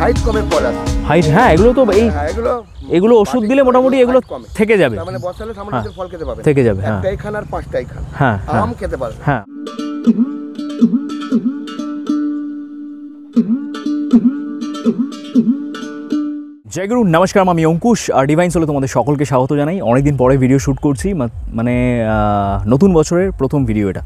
Height কমে ফল আসে। Height, হ্যাঁ এগুলো তো এই এগুলো ওষুধ মাটির দিলে ফল মোটামুটি এগুলো কমে। থেকে যাবে, তার মানে বসালে সামনে হ্যাঁ। ফল খেতে পাবে, থেকে যাবে, হ্যাঁ একটাই খান আর পাঁচটাই খান, হ্যাঁ আম খেতে পারবে। হ্যাঁ। জয় গুরু, নমস্কার, আমি অঙ্কুশ আর ডিভাইন সোলে তোমাদের সকলকে স্বাগত জানাই। অনেকদিন পরে ভিডিও শ্যুট করছি, মানে নতুন বছরের প্রথম ভিডিও এটা।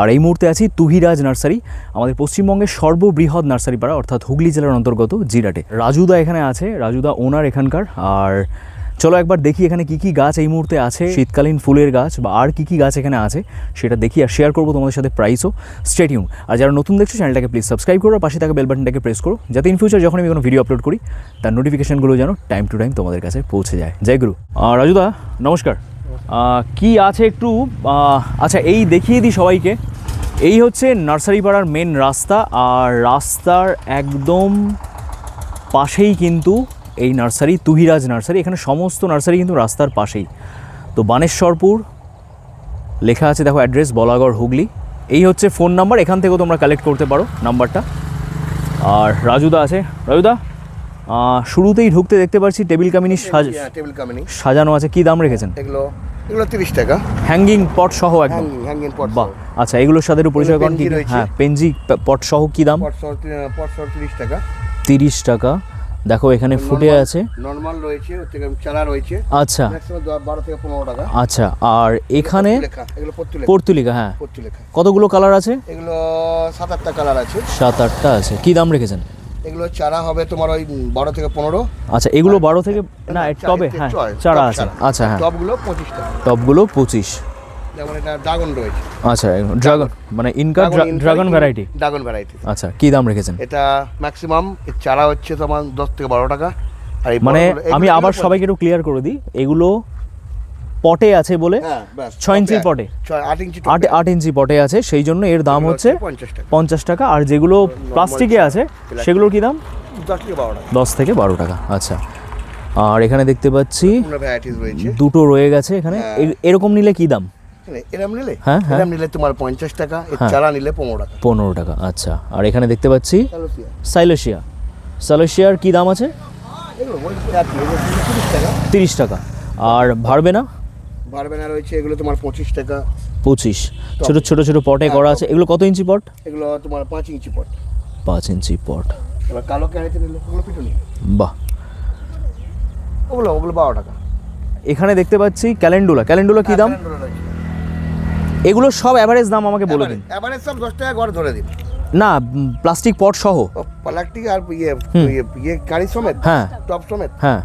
আর এই মুহূর্তে আছি তুহিরাজ নার্সারি, আমাদের পশ্চিমবঙ্গের সর্ববৃহৎ নার্সারি পাড়া, অর্থাৎ হুগলি জেলার অন্তর্গত জিরাটে। রাজুদা এখানে আছে, রাজুদা ওনার এখানকার। আর চলো একবার দেখি এখানে কী কী গাছ এই মুহূর্তে আছে, শীতকালীন ফুলের গাছ বা আর কী কী গাছ এখানে আছে সেটা দেখি আর শেয়ার করবো তোমাদের সাথে প্রাইসও। Stay tune. আর যারা নতুন দেখছো চ্যানেলটাকে প্লিজ সাবস্ক্রাইব করো, পাশে থাকা বেল বাটনটাকে প্রেস করো, যাতে ইন ফিউচার যখন আমি কোনো ভিডিও আপলোড করি তার নোটিফিকেশনগুলো যেন টাইম টু টাইম তোমাদের কাছে পৌঁছে যায়। জয় গুরু। রাজুদা নমস্কার, কি আছে একটু আচ্ছা এই দেখিয়ে দিই সবাইকে। এই হচ্ছে নার্সারি পাড়ার মেন রাস্তা, আর রাস্তার একদম পাশেই কিন্তু এই নার্সারি, তুহিরাজ নার্সারি। এখানে সমস্ত নার্সারি কিন্তু রাস্তার পাশেই। তো বানেশ্বরপুর লেখা আছে, দেখো অ্যাড্রেস, বলাগড়, হুগলি। এই হচ্ছে ফোন নাম্বার, এখান থেকেও তোমরা কালেক্ট করতে পারো নাম্বারটা। আর রাজুদা আছে। রাজুদা, শুরুতেই ঢুকতে দেখতে পাচ্ছি টেবিল কামিনী সাজানো আছে, কি দাম রেখেছেন? এগুলো 30 টাকা, হ্যাঙ্গিং পট সহ একদম। হ্যাঙ্গিং পট। বাহ, আচ্ছা এগুলোর সাথে একটু পরিচয় করেন। হ্যাঁ, পেনজি পট সহ কি দাম? পট সহ 30 টাকা। 30 টাকা। দেখো এখানে ফুটে আছে, নরমাল রয়েছে, চারা রয়েছে। আচ্ছা, ম্যাক্সিমাম 12 থেকে 15 টাকা। আচ্ছা, আর এখানে এগুলো পর্তুলিকা। হ্যাঁ, পর্তুলিকা। কতগুলো কালার আছে? এগুলো 7-8টা কালার আছে। 7-8টা আছে। কি দাম রেখেছেন? এগুলো চারা হবে তোমার ওই 12 থেকে 15। আচ্ছা, এগুলো 12 থেকে না টবে, হ্যাঁ চারা আছে। আচ্ছা হ্যাঁ, টবগুলো 25 টাকা। টবগুলো 25। যেমন এটা ড্রাগন রয়েছে। আচ্ছা, ড্রাগন মানে Inca dragon variety. Dragon variety. আচ্ছা, কি দাম রেখেছেন? এটা ম্যাক্সিমাম চারা হচ্ছে তোমার 10 থেকে 12 টাকা। আর মানে আমি আবার সবাইকে একটু ক্লিয়ার করে দিই, এগুলো পটে আছে বলে 6 ইঞ্চি পটে, 8 ইঞ্চি পটে আছে, সেই জন্য এর দাম হচ্ছে 50 টাকা। আর যেগুলো প্লাস্টিকে আছে সেগুলোর কি দাম? 10 থেকে 12 টাকা। আচ্ছা, আর এখানে দেখতে পাচ্ছি দুটো রয়ে গেছে এখানে। এরকম নিলে কি দাম? এরকম নিলে, হ্যাঁ এরকম নিলে তোমার 50 টাকা, এর চারা নিলে 15 টাকা। 15 টাকা। আচ্ছা, আর এখানে দেখতে পাচ্ছি সাইলোসিয়া। সাইলোসিয়ার কি দাম আছে? 30 টাকা। আর ভারবেনা? ভারবেনা রয়েছে, এগুলো তোমার 25 টাকা। 25। ছোট ছোট ছোট পটে করা আছে। এগুলো কত ইঞ্চি পট? এগুলো তোমার 5 ইঞ্চি পট। 5 ইঞ্চি পট। এবার কালো ক্যারেটে নিলে ওগুলো পিটুনি। বাহ, ওগুলো 12 টাকা। এখানে দেখতে পাচ্ছি ক্যালেন্ডুলা। ক্যালেন্ডুলা কি দাম? এগুলো সব এভারেজ দাম আমাকে বলে দিন। এভারেজ সব 10 টাকা করে ধরে দিন। না, প্লাস্টিক পট সহ। প্লাস্টিক আর ইয়ে কারি সমেত, হ্যাঁ টপ সমেত। হ্যাঁ,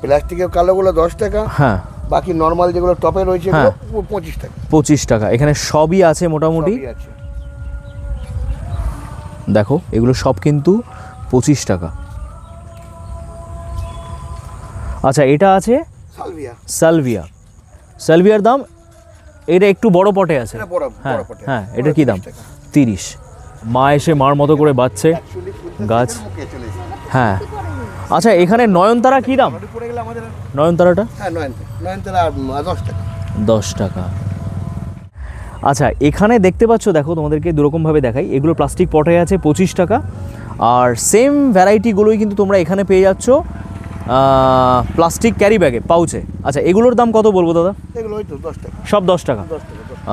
প্লাস্টিকের কালোগুলো 10 টাকা। হ্যাঁ, বাকি নরমাল যেগুলো টপে রয়েছে এগুলো 25 টাকা। 25 টাকা। এখানে সবই আছে মোটামুটি। দেখো এগুলো সব কিন্তু 25 টাকা। আচ্ছা, এটা আছে সালভিয়া। সালভিয়ার দাম? এটা একটু বড় পটে আছে। হ্যাঁ হ্যাঁ, এটার কি দাম? 30। মা এসে মার মতো করে বাঁচছে গাছ। হ্যাঁ, আচ্ছা এখানে নয়নতারা কি দাম? নয়নতারাটা 10 টাকা। আচ্ছা, এখানে দেখতে পাচ্ছ, দেখো তোমাদেরকে দুরকমভাবে দেখাই। এগুলো প্লাস্টিক পটে আছে 25 টাকা। আর সেম ভ্যারাইটিগুলোই কিন্তু তোমরা এখানে পেয়ে যাচ্ছ প্লাস্টিক ক্যারি ব্যাগে, পাউচে। আচ্ছা, এগুলোর দাম কত বলবো দাদা? এগুলো তো 10 টাকা। সব 10 টাকা।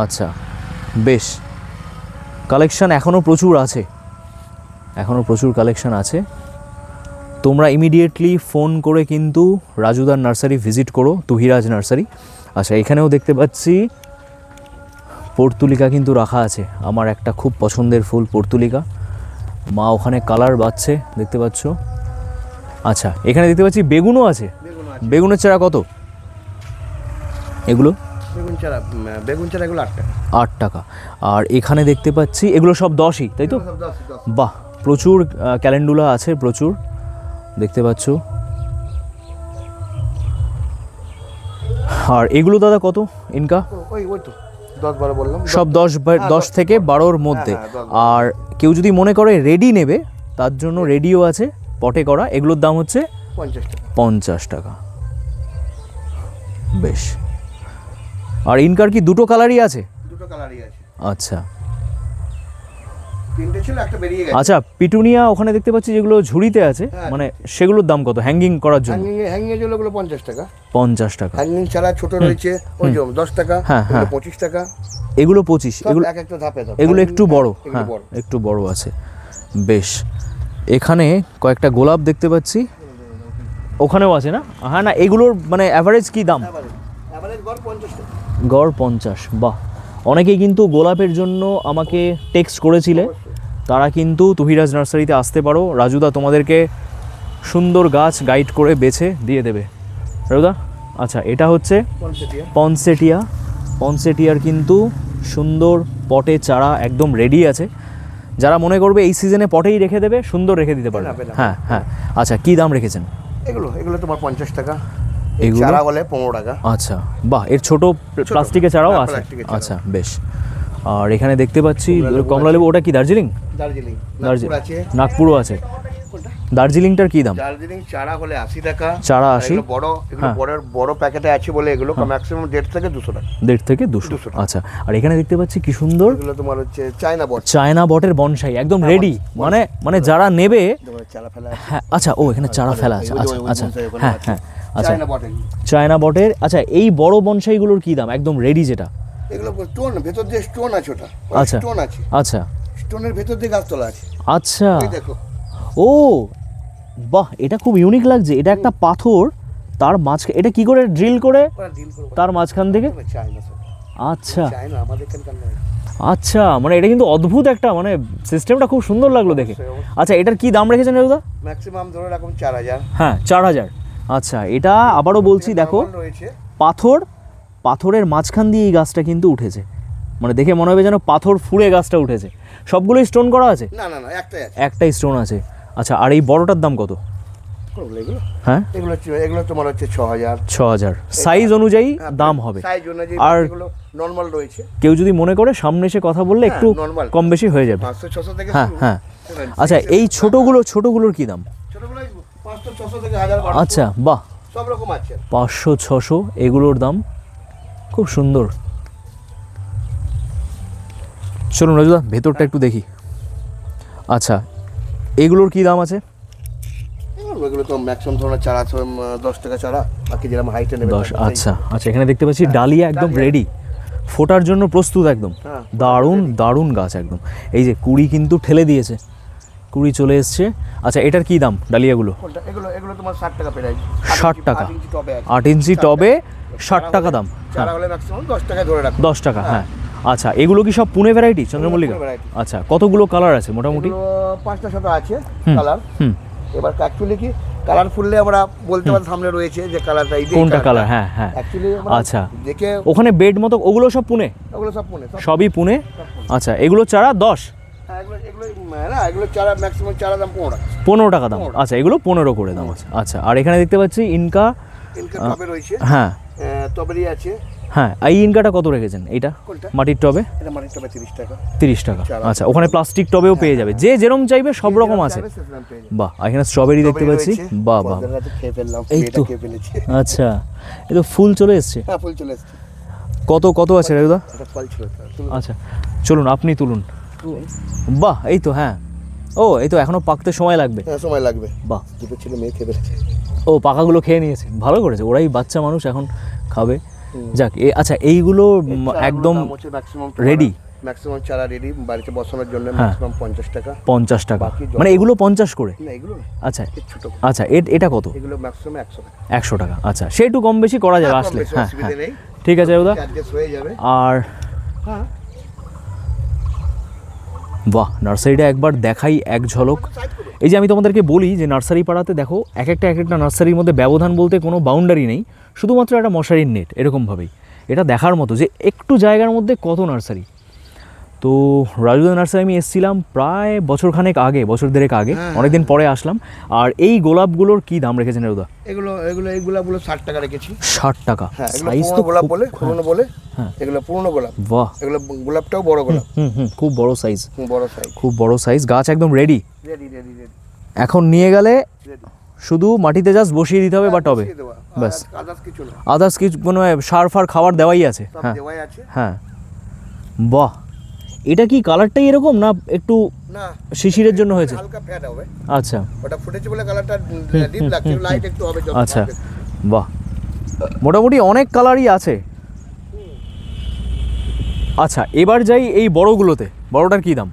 আচ্ছা, বেশ। কালেকশান এখনও প্রচুর আছে, এখনও প্রচুর কালেকশান আছে। তোমরা ইমিডিয়েটলি ফোন করে কিন্তু রাজুদার নার্সারি ভিজিট করো, তুহিরাজ নার্সারি। আচ্ছা, এখানেও দেখতে পাচ্ছি পর্তুলিকা কিন্তু রাখা আছে। আমার একটা খুব পছন্দের ফুল পর্তুলিকা। মা ওখানে কালার বাচ্ছে, দেখতে পাচ্ছ। আচ্ছা, এখানে দেখতে পাচ্ছি বেগুনও আছে। বেগুনের চারা কত এগুলো? বেগুন চারা এগুলো 8 টাকা। 8 টাকা। আর এখানে দেখতে পাচ্ছি এগুলো সব 10ই, তাই তো? বাহ, প্রচুর ক্যালেন্ডুলা আছে, প্রচুর দেখতে পাচ্ছ। আর এগুলো দাদা কত ইনকা? ওই তো 10-12 বললাম। সব 10 থেকে 12-র মধ্যে। আর কেউ যদি মনে করে রেডি নেবে, তার জন্য রেডিও আছে পটে করা। এগুলোর দাম হচ্ছে 50 টাকা। বেশ। আর ইনকার কি দুটো কালারই আছে? দুটো কালারই আছে। আচ্ছা, তিনটে ছিল, একটা বেরিয়ে গেছে। আচ্ছা, পিটুনিয়া ওখানে দেখতে পাচ্ছি যেগুলো ঝুড়িতে আছে, হ্যাঁ, মানে সেগুলোর দাম কত হ্যাঙ্গিং করার জন্য? হ্যাঙ্গিং এর জন্য ওগুলো 50 টাকা। 50 টাকা। হ্যাঙ্গিং ছাড়া ছোট রয়েছে ওই যে 10 টাকা, হ্যাঁ, হ্যাঁ। 25 টাকা। এগুলো 25, সব এগুলো এক একটা ধাপে ধাপে। এগুলো একটু বড়, এগুলো হ্যাঁ বড়। একটু বড় আছে। বেশ, এখানে কয়েকটা গোলাপ দেখতে পাচ্ছি, ওখানেও আছে না? হ্যাঁ, না এগুলোর মানে অ্যাভারেজ কি দাম? এভারেজ গড় 50 টাকা। গড় 50, বাহ। অনেকেই কিন্তু গোলাপের জন্য আমাকে টেক্সট করেছিলে, তারা কিন্তু তুহিরাজ নার্সারিতে আসতে পারো। রাজুদা তোমাদেরকে সুন্দর গাছ গাইড করে বেছে দিয়ে দেবে। রাজুদা, আচ্ছা এটা হচ্ছে পনসেটিয়া। পনসেটিয়ার কিন্তু সুন্দর পটে চারা একদম রেডি আছে। যারা মনে করবে এই সিজনে পটেই রেখে দেবে, সুন্দর রেখে দিতে পারবে। পেলাম। হ্যাঁ হ্যাঁ। আচ্ছা, কি দাম রেখেছেন? এগুলো তোমার 50 টাকা। এগুলো? চারা হলে 15 টাকা। আচ্ছা, বাহ, এর ছোট প্লাস্টিকের চারাও হ্যাঁ, আছে। প্লাস্টিকের চারা। আচ্ছা, বেশ। আর এখানে দেখতে পাচ্ছি কমলালেবু কমলালেবু, ওটা কি দার্জিলিং? দার্জিলিং, দার্জিলিং নাগপুর আছে। নাগপুরও আছে। দার্জিলিংটার কি দাম? দার্জিলিং চারা হলে 80 টাকা। চারা আর 80? এগুলো বড়, এগুলো হ্যাঁ। বড় প্যাকেটে আছে বলে এগুলো ম্যাক্সিমাম 150 থেকে 200 টাকা। 150 থেকে 200। 200 টাকা। আচ্ছা, আর এখানে দেখতে পাচ্ছি কি সুন্দর এগুলো তোমার হচ্ছে চায়না বট। চায়না বটের বনসাই, একদম রেডি। মানে যারা নেবে, তোমার চারা ফেলা আছে। হ্যাঁ। আচ্ছা, ও এখানে চারা ফেলা আছে। ওই যে আচ্ছা ওই আচ্ছা, বনসাই ওখানে হ্যাঁ আছে। হ্যাঁ। আচ্ছা, চায়না বট এগুলো। চায়না বটের। আচ্ছা, এই বড় বনসাইগুলোর কি দাম? একদম রেডি যেটা। এগুলো স্টোন, ভেতর দিয়ে স্টোন আছে ওটা। আচ্ছা। স্টোন আছে। আচ্ছা স্টোনের ভেতর দিয়ে গাছ তোলা আছে। আচ্ছা। এই দেখো। ও বাহ, এটা খুব ইউনিক লাগছে। এটা একটা পাথর, তার মাঝখানে এটা কি করে ড্রিল করে ওরা ডিল করে তার মাঝখান থেকে? চায়না সব। আচ্ছা চায়না আমাদের এখানকার নয়। আচ্ছা, মানে এটা কিন্তু অদ্ভুত একটা, মানে সিস্টেমটা খুব সুন্দর লাগলো দেখে। আচ্ছা, এটার কি দাম রেখেছেন দাদা? ম্যাক্সিমাম ধরে রাখুন 4000। হ্যাঁ, 4000। আচ্ছা, এটা আবারও বলছি, দেখো নরমাল রয়েছে। পাথরের মাঝখান দিয়ে এই গাছটা কিন্তু উঠেছে, মানে দেখে মনে হবে যেন পাথর ফুঁড়ে গাছটা উঠেছে। সবগুলোই স্টোন করা আছে? না না না, একটাই আছে। একটাই স্টোন আছে। আচ্ছা, আর এই বড়টার দাম কত? কোনগুলো এগুলো? হ্যাঁ, এগুলো তোমার হচ্ছে 6000। 6000 সাইজ অনুযায়ী দাম হবে। সাইজ অনুযায়ী। আর এগুলো নরমাল রয়েছে। কেউ যদি মনে করে সামনে এসে কথা বললে একটু normal। কম বেশি হয়ে যাবে। 500 600 থেকে হ্যাঁ শুরু। হ্যাঁ। আচ্ছা, এই ছোটগুলোর কি দাম? ছোটগুলো 500 600 থেকে 1000 1200। আচ্ছা, বাহ, সব রকম আছে। 500 600 এগুলোর দাম খুব সুন্দর। চলুন রাজুদা, ভেতরটা একটু দেখি। আচ্ছা, এগুলোর কি দাম আছে? এগুলো তো ম্যাক্সিমাম ধরনের চারা আছে 10 টাকা চারা, বাকি যেরকম হাইটে নেবে 10। আচ্ছা আচ্ছা, এখানে দেখতে পাচ্ছি ডালিয়া একদম ডালিয়া। রেডি, ফোটার জন্য প্রস্তুত একদম। হ্যাঁ, দারুণ দারুণ গাছ একদম। এই যে কুড়ি কিন্তু ঠেলে দিয়েছে, কুড়ি চলে এসছে। আচ্ছা, এটার কি দাম ডালিয়াগুলো? কোনটা? এগুলো তোমার 60 টাকা প্রাইস। 60 টাকা। 8 ইঞ্চি টবে আছে। 8 ইঞ্চি টবে 60 টাকা দাম। চারা হলে ম্যাক্সিমাম 10 টাকা ধরে রাখো। 10 টাকা, হ্যাঁ। আচ্ছা, এগুলো কি সব পুনে ভ্যারাইটি, চন্দ্রমল্লিকা? পুনে variety। আচ্ছা, কতগুলো কালার আছে মোটামুটি? এগুলো 5টা 6টা আছে হুম, কালার। হুম। এবার অ্যাকচুয়ালি কি কালার ফুললে আমরা বলতে পারি সামনে রয়েছে যে কালারটা এই যে কোনটা কালার? হ্যাঁ হ্যাঁ। অ্যাকচুয়ালি আচ্ছা, দেখে ওখানে বেড মতো ওগুলো সব পুনে? ওগুলো সব পুনে সব। সবই পুনে। আচ্ছা, এগুলো চারা 10? হ্যাঁ, এগুলো না, এগুলো চারা ম্যাক্সিমাম চারা দাম 15 টাকা। 15 টাকা দাম। 15 আচ্ছা, এগুলো 15 করে দাম আছে। আচ্ছা, আর এখানে দেখতে পাচ্ছি ইনকা। ইনকা টবে রয়েছে। হ্যাঁ টবেরই আছে। হ্যাঁ, এই ইনকাটা কত রেখেছেন? এইটা কোনটা? মাটির টবে এটা মাটির টবে 30 টাকা। 30 টাকা। চারা। আচ্ছা, ওখানে প্লাস্টিক টবেও পেয়ে যাবে, যে যেরকম চাইবে সব রকম আছে। বাহ, আর এখানে স্ট্রবেরি দেখতে পাচ্ছি। বাহ বাহ, খেয়ে ফেললাম, এই এটা তো। খেয়ে ফেলেছি। আচ্ছা, এই তো ফুল চলে এসছে। হ্যাঁ, ফুল চলে এসেছে। কত আছে দাদা? এটা ফল ছিল তো। আচ্ছা, চলুন আপনি তুলুন। বাহ, এই তো, হ্যাঁ। ও, এই তো এখনো পাকতে সময় লাগবে। হ্যাঁ, সময় লাগবে। বাহ, দুটো ছিল, মেয়ে খেয়ে ফেলেছে। ও পাকাগুলো খেয়ে নিয়েছে, ভালো করেছে, ওরাই বাচ্চা মানুষ এখন খাবে। যাক, আচ্ছা এইগুলো একদম রেডি? ম্যাক্সিমাম চারা রেডি বাড়িতে বসানোর জন্য হ্যাঁ। ম্যাক্সিমাম 50 টাকা। 50 টাকা, বাকি যত- মানে এগুলো 50 করে? না, এগুলো না, আচ্ছা এর ছোট। আচ্ছা, এটা কত? এগুলো ম্যাক্সিমাম 100 টাকা। 100 টাকা। আচ্ছা, সে একটু কম বেশি করা যাবে হ্যাঁ, কম আসলে। বেশি হ্যাঁ অসুবিধা হ্যাঁ, নেই। ঠিক আছে দাদা। অ্যাডজাস্ট হয়ে যাবে। আর হ্যাঁ, বাহ, নার্সারিটা একবার দেখাই এক ঝলক। এই যে আমি তোমাদেরকে বলি যে নার্সারি পাড়াতে দেখো এক একটা নার্সারির মধ্যে ব্যবধান বলতে কোনো বাউন্ডারি নেই, শুধুমাত্র একটা মশারির নেট, এরকমভাবেই। এটা দেখার মতো যে একটু জায়গার মধ্যে কত নার্সারি। তো রাজুদা নার্সারি আমি এসেছিলাম প্রায় বছরখানেক আগে, বছর দেড়েক আগে, অনেকদিন পরে আসলাম। আর এই গোলাপগুলোর কি দাম রেখেছেন রাজুদা? এগুলো 60 টাকা রেখেছি। 60 টাকা। হ্যাঁ, এগুলো সাইজ পুরনো তো গোলাপ খুব- বলে, পুরনো বলে। হ্যাঁ। এগুলো পুরনো গোলাপ। বাহ, এগুলো গোলাপটাও বড় গোলাপ। খুব বড় সাইজ, বড় সাইজ। খুব বড় সাইজ। গাছ একদম রেডি। রেডি রেডি রেডি এখন নিয়ে গেলে রেডি। শুধু মাটিতে জাস্ট বসিয়ে দিতে হবে বা টবে, ব্যাস। আদার্স কিছু না, আদার্স কিছু কোনো সার ফার খাবার দেওয়াই আছে? সব হ্যাঁ দেওয়াই আছে। হ্যাঁ। বাহ, এটা কি কালারটাই এরকম না একটু না, শিশিরের জন্য হয়েছে? হালকা ফ্যাট হবে। আচ্ছা ওটা ফুটেছে বলে কালারটা ডিপ লাগছে, লাইট একটু হবে যত। আচ্ছা, বাহ, মোটামুটি অনেক কালারই আছে। আচ্ছা, এবার যাই এই বড়গুলোতে। বড়টার কি দাম?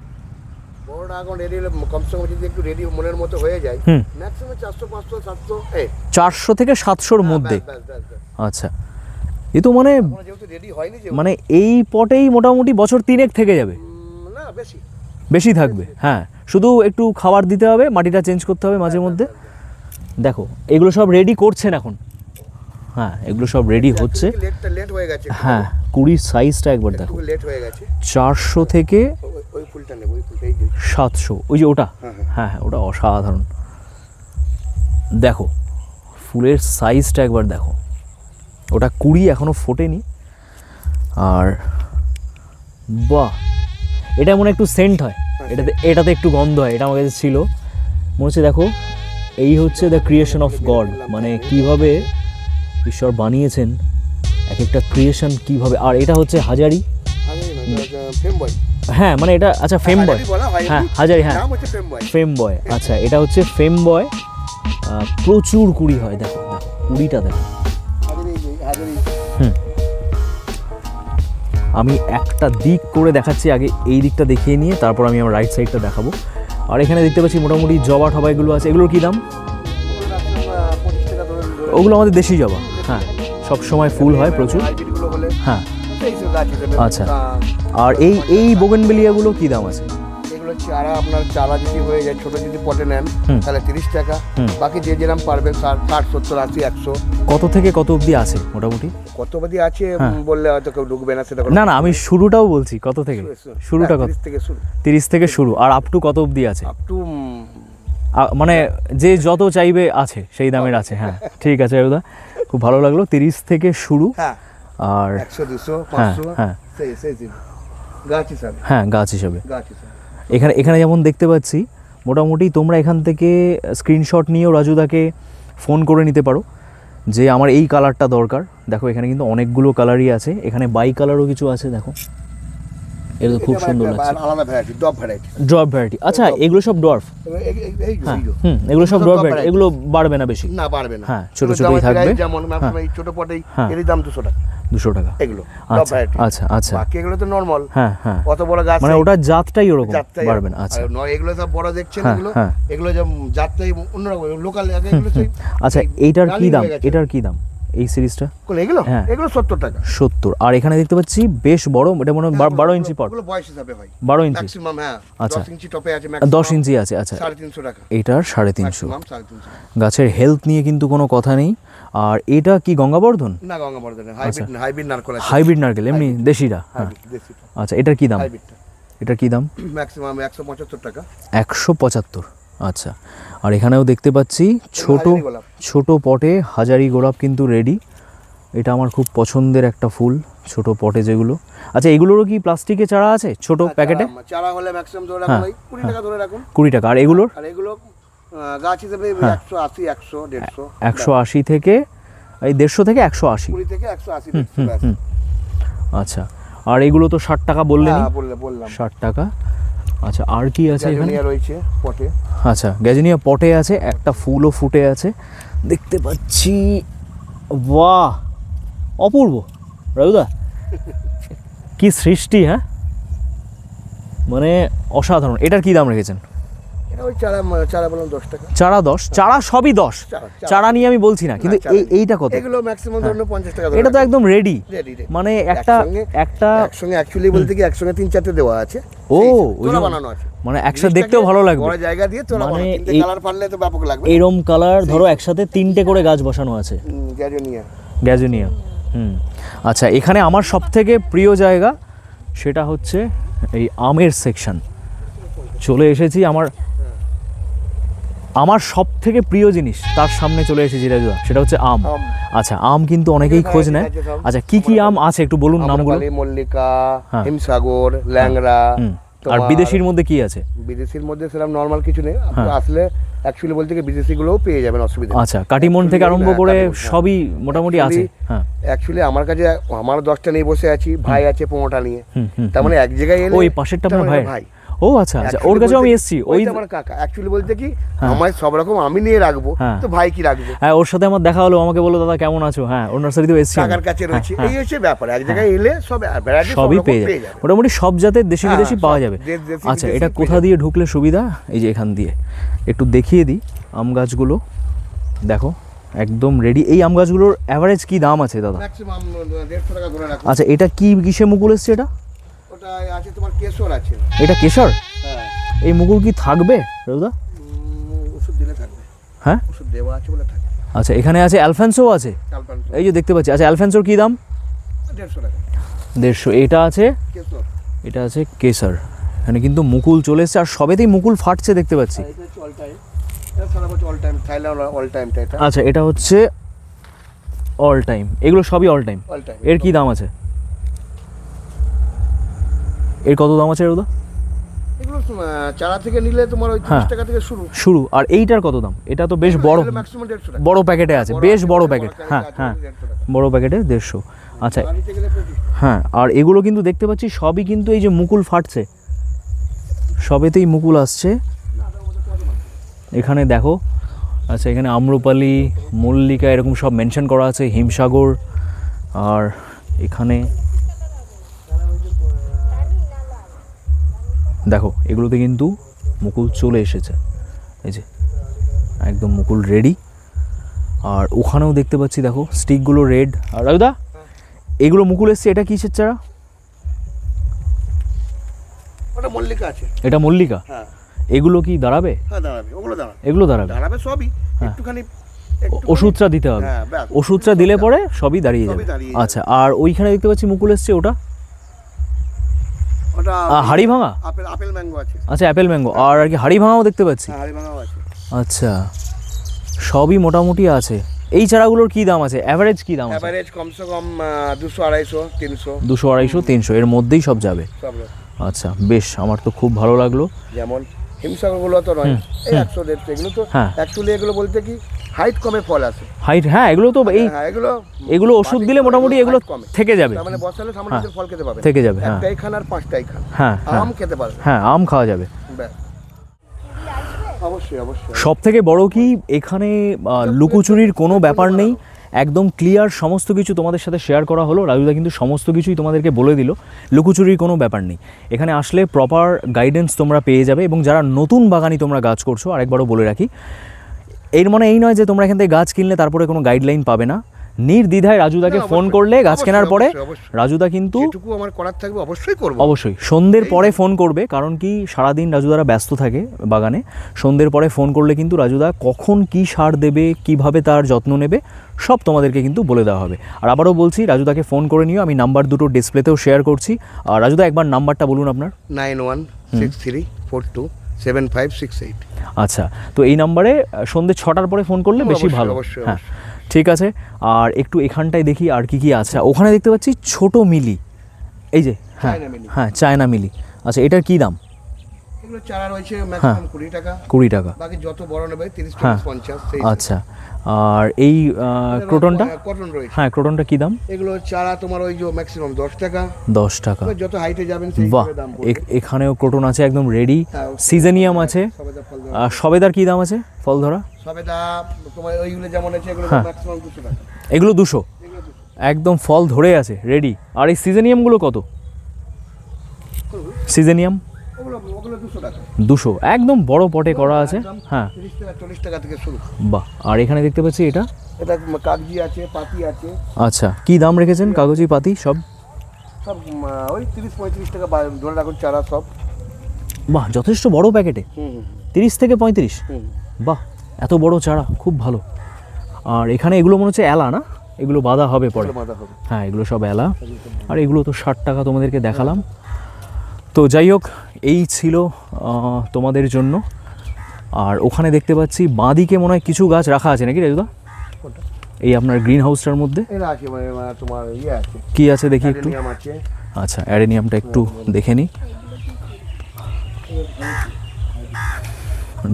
বড়টা এখন রেডি হলে কমসে কম যদি একটু রেডি মনের মতো হয়ে যায়, হুম। ম্যাক্সিমাম 400 500 700 এই 400 থেকে 700-র মধ্যে। ব্যাস। আচ্ছা, এ তো মানে এখন যেহেতু রেডি হয়নি যে মানে এই পটেই মোটামুটি বছর 3 থেকে যাবে, না বেশি বেশি থাকবে। হ্যাঁ, শুধু একটু খাবার দিতে হবে, মাটিটা চেঞ্জ করতে হবে মাঝে মধ্যে। দেখো এগুলো সব রেডি করছেন এখন। হ্যাঁ, এগুলো সব রেডি হচ্ছে। লেট হয়ে গেছে। হ্যাঁ, 20 সাইজটা একবার দেখো। একটু লেট হয়ে গেছে। 400 থেকে ওই ফুলটা নেব, ওই ফুলটা এই যে 700, ওই যে ওটা। হ্যাঁ। হ্যাঁ, ওটা অসাধারণ। দেখো ফুলের সাইজটা একবার দেখো। ওটা 20 এখনো ফোটেনি। আর বাহ, এটা মনে একটু সেন্ট হয়, এটাতে একটু গন্ধ হয়। এটা আমার কাছে ছিল, মনে হচ্ছে দেখো এই হচ্ছে দ্য ক্রিয়েশন অফ গড। মানে কিভাবে ঈশ্বর বানিয়েছেন এক একটা ক্রিয়েশন কিভাবে। আর এটা হচ্ছে হাজারি। ফেম বয়। হ্যাঁ, মানে এটা আচ্ছা ফেম বয়। হ্যাঁ, হাজারি। হ্যাঁ, নাম হচ্ছে ফেম বয়। ফেম বয়। আচ্ছা, এটা হচ্ছে ফেম বয়। প্রচুর কুড়ি হয়, দেখো কুড়িটা দেখো। হাজারি হুম, আমি একটা দিক করে দেখাচ্ছি, আগে এই দিকটা দেখিয়ে নিয়ে তারপর আমি আমার রাইট সাইডটা দেখাবো। আর এখানে দেখতে পাচ্ছি মোটামুটি জবা টবা এগুলো আছে। এগুলোর কী দাম? 25 টাকা ধরে। ওগুলো আমাদের দেশি জবা। হ্যাঁ, সব সময় ফুল হয় প্রচুর। হাইব্রিডগুলো হলে হ্যাঁ, এইসব গাছ হিসেবে আচ্ছা। আর এই বোগেনভেলিয়াগুলো কী দাম আছে? এগুলো চারা, আপনার চারা যদি হয়ে যায় ছোট যদি পটে নেন তাহলে 30 টাকা। বাকি যে যেরকম পারবেন 60 70 80 100। কত থেকে কত অবধি আছে মোটামুটি? কত অবধি আছে বললে হয়তো কেউ ঢুকবে না, সেটা না, আমি শুরুটাও বলছি। কত থেকে শুরুটা? কত 30 থেকে শুরু। 30 থেকে শুরু। আর আপ টু কত অবধি আছে? আপ টু মানে যে যত চাইবে আছে সেই দামের আছে। হ্যাঁ, ঠিক আছে দাদা, খুব ভালো লাগলো। 30 থেকে শুরু। হ্যাঁ, আর 100 200 500 হ্যাঁ সেই গাছ হিসাবে। হ্যাঁ, গাছ হিসাবে। গাছ হিসাবে এখানে যেমন দেখতে পাচ্ছি মোটামুটি তোমরা এখান থেকে স্ক্রিনশট নিয়েও রাজুদাকে ফোন করে নিতে পারো যে আমার এই কালারটা দরকার। দেখো এখানে কিন্তু অনেকগুলো কালারই আছে। এখানে বাই কালারও কিছু আছে, দেখো এটা তো খুব সুন্দর লাগছে। আলাদা variety, drop variety. Drop variety. আচ্ছা, এগুলো সব ডর্ফ? হ্যাঁ, এগুলো সব ড্রপ ভ্যারাইটি। এগুলো বাড়বে না বেশি? না, বাড়বে না। হ্যাঁ, ছোট ছোটই থাকবে। যেমন এই ছোট পটেই এর দাম 200 টাকা। 200 টাকা এগুলো ড্রপ ভ্যারাইটি। আচ্ছা আচ্ছা। বাকি এগুলো তো নরমাল। হ্যাঁ হ্যাঁ, অত বড় গাছ মানে ওটা জাতটাই ওরকম, বাড়বে না। আচ্ছা, এগুলো সব বড় দেখছেন, এগুলো যে জাতটাই অন্যরকম, লোকাল এগুলো সেই। আচ্ছা, এইটার কি দাম? এটার কি দাম এই সিরিজটা? এগুলো এগুলো 70 টাকা। 70। আর এখানে দেখতে পাচ্ছি বেশ বড়, এটা মনে হয় 12 ইঞ্চি পট। এগুলো বয়স হিসাবে হয় 12 ইঞ্চি ম্যাক্সিমাম। হ্যাঁ, আচ্ছা, 10 ইঞ্চি টপে আছে ম্যাক্সিমাম। 10 ইঞ্চি আছে। আচ্ছা, 350 টাকা। এটার 350। ম্যাক্সিমাম 350। গাছের হেলথ নিয়ে কিন্তু কোনো কথা নেই। আর এটা কি গঙ্গাবর্ধন? না, গঙ্গাবর্ধন হাইব্রিড নারকেল আছে। হাইব্রিড নারকেল, এমনি দেশিটা। হ্যাঁ, আচ্ছা, এটার কি দাম? হাইব্রিডটা এটার কি দাম? ম্যাক্সিমাম 175 টাকা। 175। আচ্ছা, আর এখানেও দেখতে পাচ্ছি ছোট পটে হাজারি গোলাপ কিন্তু রেডি। এটা আমার খুব পছন্দের একটা ফুল, ছোট পটে যেগুলো। আচ্ছা, এগুলোরও কি প্লাস্টিকে চারা আছে ছোট প্যাকেটে? চারা হলে ম্যাক্সিমাম ধরে রাখুন 20 টাকা ধরে রাখুন। 20 টাকা। আর এগুলোর? আর এগুলো গাছ হিসেবে 180 100 150। 180 থেকে এই 150 থেকে 180। 20 থেকে 180। আচ্ছা, আর এগুলো তো 60 টাকা বললেন? হ্যাঁ, বললাম 60 টাকা। আচ্ছা, আর কি আছে এখানে? গ্যাজেনিয়া রয়েছে পটে। আচ্ছা, গ্যাজেনিয়া পটে আছে, একটা ফুলও ফুটে আছে দেখতে পাচ্ছি। বাহ, অপূর্ব রাজুদা, কি সৃষ্টি! হ্যাঁ, মানে অসাধারণ। এটার কি দাম রেখেছেন? এটা ওই চারা বললাম 10 টাকা। চারা 10? চারা সবই 10? চারা নিয়ে আমি বলছি না, কিন্তু এইটা কত? এগুলো ম্যাক্সিমাম ধরুন 50 টাকা। এটা তো একদম রেডি। মানে একটা একসঙ্গে অ্যাকচুয়ালি বলতে কি একসঙ্গে 3-4টে দেওয়া আছে। ও, তোলা বানানো আছে, মানে একসাথে দেখতেও ভালো লাগবে। বড় জায়গা দিয়ে তোলা বানানো। তিনটে কালার পারলে তো ব্যাপক লাগবে। এরকম কালার ধরো একসাথে 3টে করে গাছ বসানো আছে। গ্যাজেনিয়া। আচ্ছা, এখানে আমার সবথেকে প্রিয় জায়গা সেটা হচ্ছে এই আমের সেকশন। চলে এসেছি আমার সবথেকে প্রিয় জিনিস, তার সামনে চলে এসেছি রাজুদা, সেটা হচ্ছে আম। আচ্ছা, আম কিন্তু অনেকেই খোঁজ নেয়। আচ্ছা, কি আম আছে একটু বলুন নামগুলো। মল্লিকা, হিমসাগর, ল্যাংড়া। আর বিদেশির মধ্যে কি আছে? বিদেশির মধ্যে সেরকম নরমাল কিছু নেই। আসলে অ্যাকচুয়ালি বলতে কি বিদেশি গুলোও পেয়ে যাবেন, অসুবিধা। আচ্ছা, কাটিমন থেকে আরম্ভ করে সবই মোটামুটি আছে। হ্যাঁ, অ্যাকচুয়ালি আমার কাছে আমার 10টা নিয়ে বসে আছি, ভাই আছে 15টা নিয়ে। তার মানে এক জায়গায় এলে ওই পাশেরটা আপনার ভাই? ও আচ্ছা আচ্ছা, ওর কাছে আমি এসেছি। ওই আমার কাকা অ্যাকচুয়ালি বলতে কি আমার সব রকম আমি নিয়ে রাখবো, তো ভাই কি রাখবে। হ্যাঁ, ওর সাথে আমার দেখা হলো, আমাকে বললো দাদা কেমন আছো। হ্যাঁ, ওর নার্সারিতেও এসেছি, কাকার কাছে রয়েছে। এই হচ্ছে ব্যাপার, এক জায়গায় এলে সব ভ্যারাইটি সবই পেয়ে যাবে, মোটামুটি সব জাতের দেশি বিদেশি পাওয়া যাবে। আচ্ছা, এটা কোথা দিয়ে ঢুকলে সুবিধা? এই যে এখান দিয়ে একটু দেখিয়ে দিই আম গাছগুলো, দেখো একদম রেডি। এই আম গাছগুলোর অ্যাভারেজ কি দাম আছে দাদা? ম্যাক্সিমাম 150 টাকা ধরে রাখো। আচ্ছা, এটা কি কিসে মুকুল এসছে? এটা ওটা আছে তোমার কেশর আছে। এটা কেশর? হ্যাঁ। এই মুকুল কি থাকবে দাদা? ওষুধ দিলে থাকবে। হ্যাঁ, ওষুধ দেওয়া আছে বলে থাকবে। আচ্ছা, এখানে আছে অ্যালফেন্সো আছে, এই যে দেখতে পাচ্ছি। আচ্ছা, অ্যালফেন্সোর কি দাম? 150 টাকা। 150। এটা আছে কেশর, এটা আছে কেশর। এখানে কিন্তু মুকুল চলে এসছে, আর সবেতেই মুকুল ফাটছে দেখতে পাচ্ছি। এটা হচ্ছে অল টাইম, এটা সারা বছর অল টাইম, থাইল্যান্ড অল টাইমটা এটা। আচ্ছা, এটা হচ্ছে অল টাইম, এগুলো সবই অল টাইম। All time. এর কি দাম আছে? এর কত দাম আছে দাদা? এগুলো চারা থেকে নিলে তোমার ওই 30 টাকা থেকে শুরু। আর এইটার কত দাম? এটা তো বেশ বড়, ম্যাক্সিমাম 150 টাকা। বড় প্যাকেটে আছে, বেশ বড় প্যাকেট। হ্যাঁ হ্যাঁ, বড় প্যাকেটে 150। আচ্ছা, হ্যাঁ, আর এগুলো কিন্তু দেখতে পাচ্ছি সবই কিন্তু এই যে মুকুল ফাটছে, সবেতেই মুকুল আসছে। এখানে দেখো, আচ্ছা, এখানে আম্রপালি, মল্লিকা এরকম সব মেনশন করা আছে, হিমসাগর। আর এখানে দেখো, এগুলোতে কিন্তু মুকুল চলে এসেছে, এই যে একদম মুকুল রেডি। আর ওখানেও দেখতে পাচ্ছি দেখো স্টিকগুলো রেড। আর রাজুদা, এগুলো মুকুল এসছে, এটা কিসের চারা? ওটা মল্লিকা আছে। এটা মল্লিকা? হ্যাঁ। এগুলো কি দাঁড়াবে? হ্যাঁ, দাঁড়াবে, ওগুলো দাঁড়াবে। এগুলো দাঁড়াবে? দাঁড়াবে সবই, একটুখানি ওষুধটা দিতে হবে। হ্যাঁ, ব্যাস। ওষুধটা দিলে পরে সবই দাঁড়িয়ে যাবে। আচ্ছা, আর ওইখানে দেখতে পাচ্ছি মুকুল এসছে, ওটা ওটা হাড়ি ভাঙা? আপেল ম্যাঙ্গো আছে। আচ্ছা, অ্যাপেল ম্যাঙ্গো। আর কি হাড়ি ভাঙাও দেখতে পাচ্ছি? হ্যাঁ, হাড়ি ভাঙাও আছে। আচ্ছা, সবই মোটামুটি আছে। এই চারাগুলোর কি দাম আছে? অ্যাভারেজ কি দাম আছে? অ্যাভারেজ কমসে কম 200, 250, 300। 200, 250, 300 এর মধ্যেই সব যাবে। সব। আচ্ছা, বেশ, আমার তো খুব ভালো লাগলো। যেমন হিমসাগরগুলো তো নয়, এই 100, 150 এগুলো তো অ্যাকচুয়ালি এগুলো বলতে কি হাইট কমে ফল আছে। হাইট, হ্যাঁ, এগুলো তো এই এগুলো ওষুধ দিলে মোটামুটি এগুলো থেকে যাবে, মানে বসালে সামনে ফল খেতে পাবে, থেকে যাবে। হ্যাঁ, একটাই খান আর 5টাই খান। হ্যাঁ, আম খেতে পারবে। হ্যাঁ, আম খাওয়া যাবে। অবশ্যই অবশ্যই। সব থেকে বড় কি, এখানে লুকোচুরির কোনো ব্যাপার নেই, একদম ক্লিয়ার সমস্ত কিছু তোমাদের সাথে শেয়ার করা হলো। রাজুদা কিন্তু সমস্ত কিছুই তোমাদেরকে বলে দিল, লুকোচুরির কোনো ব্যাপার নেই। এখানে আসলে প্রপার গাইডেন্স তোমরা পেয়ে যাবে। এবং যারা নতুন বাগানি তোমরা গাছ করছো, আরেকবারও বলে রাখি, এর মানে এই নয় যে তোমরা এখান থেকে গাছ কিনলে তারপরে কোনো গাইডলাইন পাবে না। নির্দ্বিধায় রাজুদাকে ফোন করলে গাছ কেনার পরে রাজুদা কিন্তু যেটুকু আমার করার থাকবে অবশ্যই করব। অবশ্যই সন্ধ্যের পরে ফোন করবে, কারণ কি সারাদিন রাজুদারা ব্যস্ত থাকে বাগানে। সন্ধ্যের পরে ফোন করলে কিন্তু রাজুদা কখন কি সার দেবে, কিভাবে তার যত্ন নেবে, সব তোমাদেরকে কিন্তু বলে দেওয়া হবে। আর আবারও বলছি, রাজুদাকে ফোন করে নিও, আমি নাম্বার দুটো ডিসপ্লেতেও শেয়ার করছি। আর রাজুদা, একবার নাম্বারটা বলুন আপনার। 9163427568। আচ্ছা, তো এই নাম্বারে সন্ধ্যে 6টার পরে ফোন করলে বেশি ভালো। হ্যাঁ, ঠিক আছে। আর একটু এখানটায় দেখি আর কি কি আছে। ওখানে দেখতে পাচ্ছি ছোট মিলি, এই যে, হ্যাঁ হ্যাঁ, চায়না মিলি। আচ্ছা, এটার কি দাম? এগুলো চারা রয়েছে ম্যাক্সিমাম 20 টাকা। 20 টাকা, বাকি যত বড় নেবে 30 টাকা, 50। আচ্ছা, আর এই ক্রোটনটা? কটন রয়েছে। হ্যাঁ, ক্রোটনটা কি দাম? এগুলো চারা তোমার ওই যে ম্যাক্সিমাম 10 টাকা। 10 টাকা, যত হাইটে যাবেন সেই দাম পড়বে। এখানেও ক্রোটন আছে একদম রেডি। সিজেনিয়াম আছে। সবেদার কি দাম আছে ফল ধরা? সবেদা তোমার ওইগুলো যেমন আছে, এগুলো ম্যাক্সিমাম 200 টাকা। এগুলো 200, একদম ফল ধরে আছে রেডি। আর এই সিজেনিয়ামগুলো কত? সিজেনিয়াম ওগুলো 200 টাকা। 200, একদম বড় পটে করা আছে। হ্যাঁ, 30 টাকা, 40 টাকা থেকে শুরু। বাহ। আর এখানে দেখতে পাচ্ছি এটা কাগজি আছে, পাতি আছে। আচ্ছা, কি দাম রেখেছেন কাগজি পাতি? সব ওই 30-35 টাকা ধরে রাখুন চারা সব। বাহ, যথেষ্ট বড় প্যাকেটে 30 থেকে 35। বাহ, এত বড় চারা, খুব ভালো। আর এখানে এগুলো মনে হচ্ছে এলা না? এগুলো বাঁধা হবে পরে। হ্যাঁ, এগুলো সব এলা। আর এগুলো তো 60 টাকা তোমাদেরকে দেখালাম। তো যাই হোক, এই ছিল তোমাদের জন্য। আর ওখানে দেখতে পাচ্ছি বাঁদিকে মনে হয় কিছু গাছ রাখা আছে নাকি রাজুদা? এই আপনার গ্রিন হাউসটার মধ্যে তোমার আছে, কি আছে দেখি একটু। আচ্ছা, অ্যাডেনিয়ামটা একটু দেখে নিই।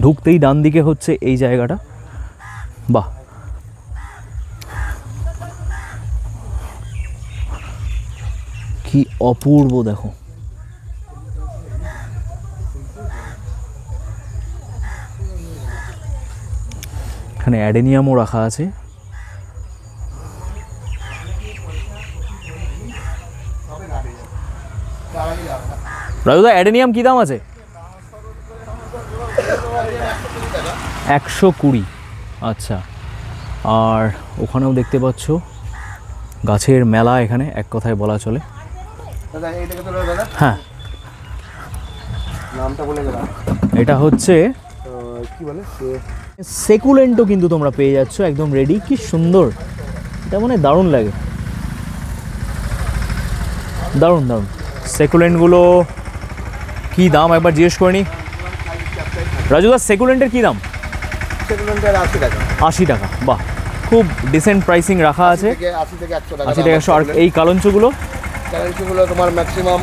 ঢুকতেই ডান দিকে হচ্ছে এই জায়গাটা। বাহ, কি অপূর্ব, দেখো এখানে অ্যাডেনিয়ামও রাখা আছে। রাজুদা অ্যাডেনিয়াম কী দাম আছে? 120। আচ্ছা, আর ওখানেও দেখতে পাচ্ছ গাছের মেলা এখানে, এক কথায় বলা চলে। দাদা এইটাকে তো দাদা হ্যাঁ, নামটা বলে গেলাম, এটা হচ্ছে কি বলে সেকুলেন্টও কিন্তু তোমরা পেয়ে যাচ্ছ একদম রেডি। কি সুন্দর, এটা মানে দারুণ লাগে, দারুণ দারুণ। সেকুলেন্টগুলো কি দাম একবার জিজ্ঞেস করে নি। রাজুদা সেকুলেন্টের কী দাম? সেগুলোটার 80 টাকা। 80 টাকা, বাহ, খুব ডিসেন্ট প্রাইসিং রাখা আছে। 80 থেকে 100 টাকা। 80 থেকে 100। আর এই কালঞ্চগুলো? কারেন্সিগুলো তোমার ম্যাক্সিমাম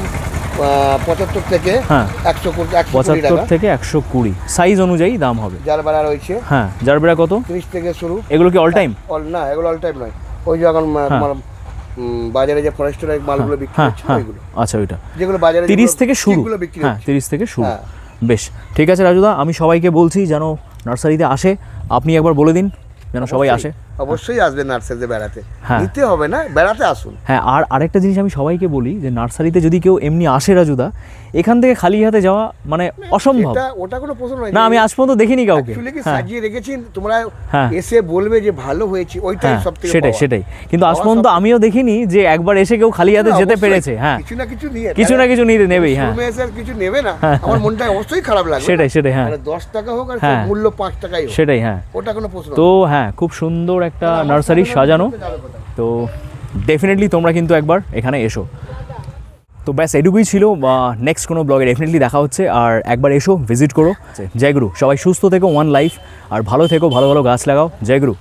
75 থেকে হ্যাঁ 120 টাকা। 75 থেকে 120, সাইজ অনুযায়ী দাম হবে। জারবেরা রয়েছে। হ্যাঁ, জারবেরা কত? 30 থেকে শুরু। এগুলো কি অল টাইম? না, এগুলো অল টাইম নয়। ওই যে এখন তোমার বাজারে যে ফরেস্টের মালগুলো বিক্রি হ্যাঁ হচ্ছে হ্যাঁ, ওইগুলো, আচ্ছা ওইটা যেগুলো বাজারে 30 থেকে শুরু। যেগুলো বিক্রি হ্যাঁ হচ্ছে। 30 থেকে শুরু। হ্যাঁ। বেশ, ঠিক আছে রাজুদা, আমি সবাইকে বলছি যেন নার্সারিতে আসে। আপনি একবার বলে দিন যেন সবাই আসে। অবশ্যই আসবেন নার্সারিতে বেড়াতে, হ্যাঁ। নিতে হবে না, বেড়াতে আসুন। হ্যাঁ, আর আরেকটা জিনিস আমি সবাইকে বলি যে নার্সারিতে যদি কেউ এমনি আসে রাজুদা, এখান থেকে খালি হাতে যাওয়া মানে অসম্ভব। ওটা কোনো প্রশ্ন নয়। না, আমি আজ পর্যন্ত দেখিনি কাউকে। অ্যাকচুয়ালি কি হ্যাঁ সাজিয়ে রেখেছেন তোমরা, হ্যাঁ। এসে বলবে যে ভালো হয়েছে, ওইটাই হ্যাঁ, সবথেকে সেটাই পাওয়া। সেটাই। কিন্তু আজ পাওয়া পর্যন্ত সব- আমিও দেখিনি যে একবার এসে কেউ খালি হাতে না, যেতে অবশ্যই পেরেছে। হ্যাঁ, কিছু না কিছু নিয়ে, কিছু না কিছু নিতে নেবেই। হ্যাঁ, শোরুমে এসে আর কিছু নেবে না, আমার মনটা অবশ্যই খারাপ লাগবে। সেটাই সেটাই। হ্যাঁ, মানে 10 টাকা হোক আর হ্যাঁ। মূল্য 5 টাকাই হোক, সেটাই। হ্যাঁ, ওটা কোনো প্রশ্ন তো হ্যাঁ, খুব সুন্দর একটা নার্সারি সাজানো। তো ডেফিনেটলি তোমরা কিন্তু একবার এখানে এসো। তো ব্যাস এটুকুই ছিল। নেক্সট কোনো ব্লগে ডেফিনেটলি দেখা হচ্ছে, আর একবার এসো, ভিজিট করো। জয় গুরু, সবাই সুস্থ থেকো, ওয়ান লাইফ, আর ভালো থেকো, ভালো ভালো গাছ লাগাও। জয় গুরু।